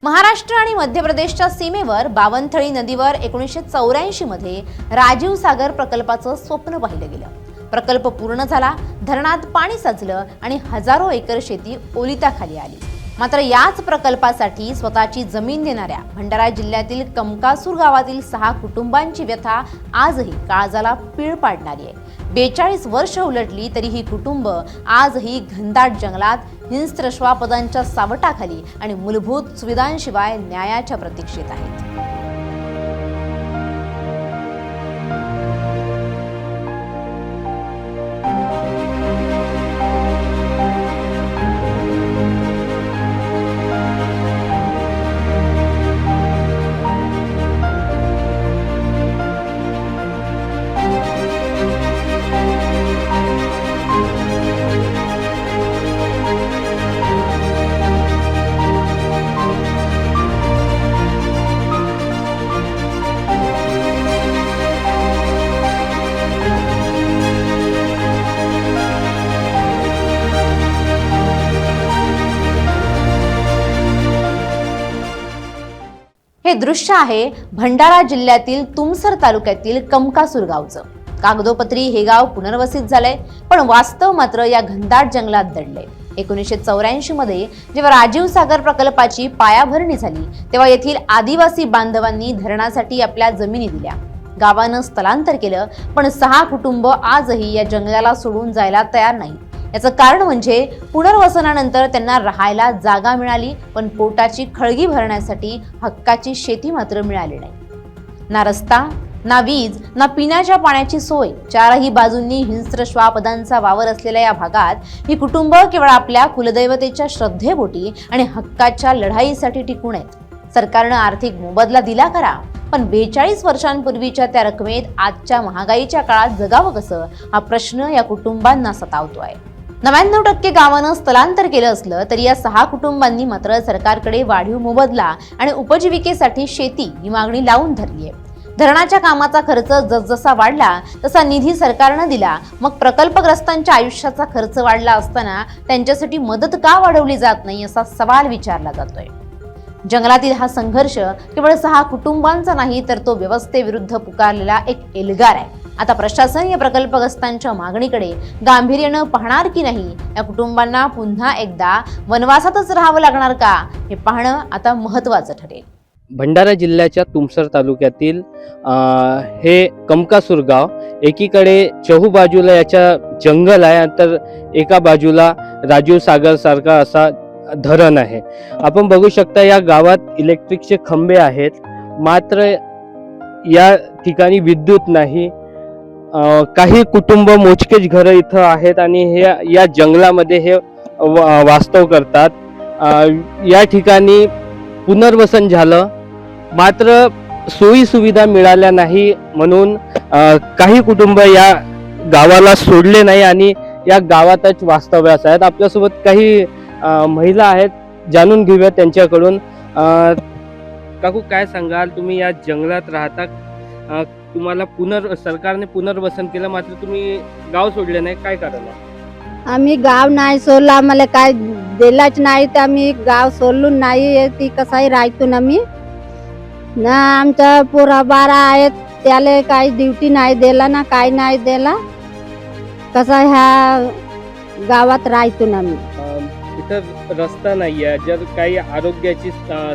महाराष्ट्र आणि मध्य प्रदेशच्या सीमेवर बावनथळी नदीवर 1984 मध्ये राजीव सागर प्रकल्पाचं स्वप्न पाहिलं गेलं। प्रकल्प पूर्ण झाला, धरणात पाणी साचलं आणि हजारो एकर शेती ओलिताखाली आली। मात्र याच प्रकल्पासाठी स्वतःची जमीन देणाऱ्या भंडारा जिल्ह्यातील कमकासूर गावातील 6 कुटुंबांची व्यथा आजही काळजाला पीळ पाडणारी आहे। 42 वर्ष उलटली तरी ही कुटुंब आजही घनदाट जंगलात हिंस्त्र श्वापदांच्या सावटाखाली आणि मूलभूत सुविधांशिवाय न्यायाच्या प्रतीक्षेत आहेत। हे दृश्य आहे भंडारा जिल्ह्यातील तुमसर तालुक्यातील कमकासूर गावचं। कागदोपत्री हे गाव पुनर्वसित झालंय, पण वास्तव मात्र या घनदाट जंगलात दडलंय। 1984 मध्ये जेव्हा राजीव सागर प्रकल्पाची पायाभरणी झाली तेव्हा येथील आदिवासी बांधवांनी धरणासाठी आपल्या जमिनी दिल्या। गावानं स्थलांतर केलं, पण 6 कुटुंब आजही या जंगलाला सोडून जायला तयार नाही। याचं कारण म्हणजे पुनर्वसनानंतर त्यांना राहायला जागा मिळाली, पण पोटाची खळगी भरण्यासाठी हक्काची शेती मात्र मिळाली नाही। ना रस्ता, ना वीज, ना पिण्याच्या पाण्याची सोय। चारही बाजूंनी हिंस्त्र श्वापदांचा वावर असलेल्या या भागात ही कुटुंब केवळ आपल्या कुलदैवतेच्या श्रद्धेपोटी आणि हक्काच्या लढाईसाठी टिकून आहेत। सरकारनं आर्थिक मोबदला दिला खरा, पण 42 वर्षांपूर्वीच्या त्या रकमेत आजच्या महागाईच्या काळात जगावं कसं हा प्रश्न या कुटुंबांना सतावतोय। 99% गावानं स्थलांतर केलं असलं तरी या 6 कुटुंबांनी मात्र सरकारकडे वाढीव मोबदला आणि उपजीविकेसाठी शेती ही मागणी लावून धरली आहे। धरणाच्या कामाचा खर्च जसजसा वाढला तसा निधी सरकारनं दिला, मग प्रकल्पग्रस्तांच्या आयुष्याचा खर्च वाढला असताना त्यांच्यासाठी मदत का वाढवली जात नाही असा सवाल विचारला जातोय। जंगलातील हा संघर्ष केवळ 6 कुटुंबांचा नाही, तर तो व्यवस्थेविरुद्ध पुकारलेला एक एल्गार आहे। आता प्रशासन या प्रकल्पग्रस्तांच्या मागणीकडे गांभीर्यानं पाहणार की नाही, या कुटुंबांना पुन्हा एकदा वनवासातच राहावं लागणार का, हे पाहणं आता महत्त्वाचं ठरेल। भंडारा जिल्ह्याच्या तुमसर तालुक्यातील हे कमकासूर गाव, एकीकडे चहूबाजूला याच्या जंगल आहे, तर एका बाजूला राजीव सागर सारखा असा धरण आहे। आपण बघू शकता या गावात इलेक्ट्रिकचे खंबे आहेत, मात्र या ठिकाणी विद्युत नाही। काही कुटुंब मोजकेच घरं इथं आहेत आणि हे या जंगलामध्ये हे वास्तव करतात। या ठिकाणी पुनर्वसन झालं, मात्र सोयी सुविधा मिळाल्या नाही, म्हणून काही कुटुंब या गावाला सोडले नाही आणि या गावातच वास्तव्यास आहेत। आपल्यासोबत काही महिला आहेत, जाणून घेऊया त्यांच्याकडून। काकू, काय सांगाल, तुम्ही या जंगलात राहता, तुम्हाला सरकारने पुनर्वसन केलं, मात्र तुम्ही गाव सोडले नाही, काय कारण आहे? आम्ही गाव नाही सोडलं, आम्हाला काय दिलाच नाही तर आम्ही गाव सोडलो नाही। ती कसाही राहतो ना मी ना, आमचा पोरा 12 आहेत, त्याला काही ड्युटी नाही दिला ना, काय नाही दिला, कसा ह्या गावात राहतो ना मी। इथं रस्ता नाहीये, जर काही आरोग्याची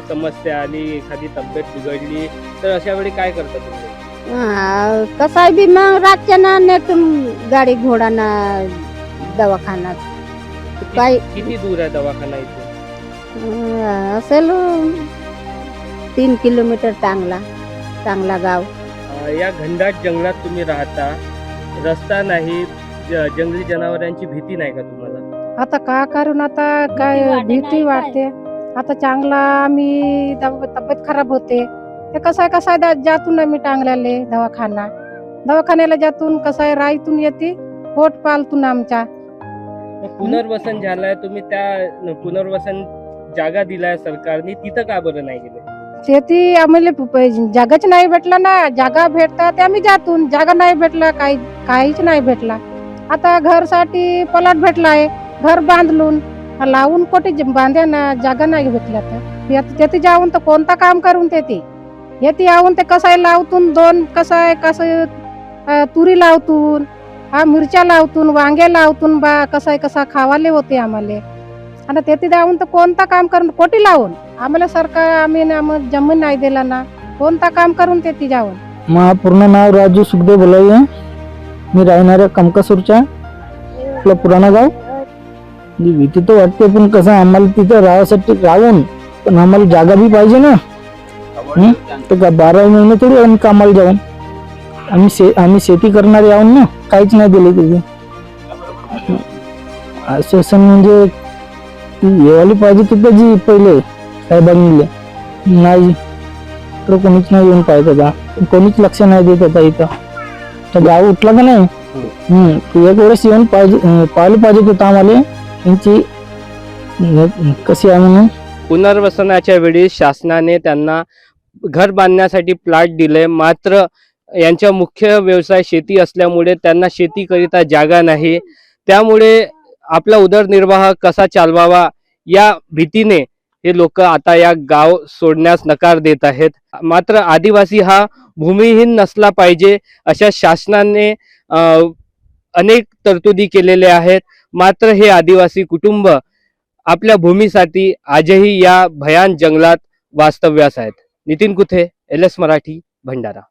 समस्या आली, एखादी तब्येत बिघडली तर अशा वेळी काय करता तुम्ही? कसाही बी मग रातच्या ना नेटून गाडी घोडाना दवाखान्यात। किती दूर आहे दवाखाना इथून? असेल 3 किलोमीटर। चांगला गाव। या घनदाट जंगलात तुम्ही राहता, रस्ता नाही, जंगली जनावरांची भीती नाही का तुम्हाला? आता का करून, आता काय भीती वाटते। आता चांगला आम्ही तब्येत खराब होते, ते कसाय जातून आम्ही टांगल्याले दवाखान्याला जातून कसाय राईतून येते, पोट पालतून आमच्या। पुनर्वसन झालंय, तुम्ही त्या पुनर्वसन जागा दिलाय सरकारने, तिथं का बरं नाही गेले? शेती आम्हाला जागाच नाही भेटला ना, जागा भेटतात आम्ही जातून, जागा नाही भेटला, काहीच नाही भेटला। आता घरसाठी प्लॉट भेटला आहे, घर बांधलून लावून कोटी बांध्या ना, जागा नाही भेटल्या तर तेथे जाऊन तर कोणता काम करून तेथे येते येऊन ते कसाय लावतून दोन कसं तुरी लावतून मिरच्या लावतून वांगे लावतून बा कसा खावाले होते आम्हाला. आणि तेथे जाऊन तर कोणता काम करून कोटी लावून आम्हाला सरकार आम्ही जमीन नाही दिला ना, कोणता काम करून तेथे जाऊन. माझं पूर्ण नाव राजू सुखदेव बोलाय. मी राहणाऱ्या कमकासूरच्या आपला पुराणा गाव. भीती तर वाटते, पण कसं आम्हाला तिथं राहायसाठी राहून पण आम्हाला जागा बी पाहिजे ना. तर का 12 महिने थोडी आम्ही कामाला जाऊन आम्ही शेती करणारे आहोत ना, काहीच नाही दिले तिथे. आश्वासन म्हणजे ती येवाली पाहिजे तिथं जी पहिले साहेबांनी नाही तर कोणीच नाही येऊन पाहिजे का, कोणीच लक्ष नाही देत होता इथं. तर गाव उठला का नाही, एक वेळेस येऊन पाहिलं पाहिजे होतं आम्हाला यांची कशी आहे म्हणून. पुनर्वसनाच्या वेळी शासनाने त्यांना घर बांधण्यासाठी प्लॉट दिले, मात्र यांचा मुख्य व्यवसाय शेती असल्यामुळे त्यांना शेतीकरिता जागा नाही. त्यामुळे आपला उदरनिर्वाह कसा चालवावा या भीतीने हे लोक आता या गाव सोडण्यास नकार देत आहेत. मात्र आदिवासी हा भूमिहीन नसला पाहिजे अशा शासनाने अनेक तरतुदी केलेल्या आहेत. मात्र हे आदिवासी कुटुंब आपल्या भूमीसाठी आजही या भयान जंगलात वास्तव्यास आहेत. नितीन कुथे, LS मराठी, भंडारा.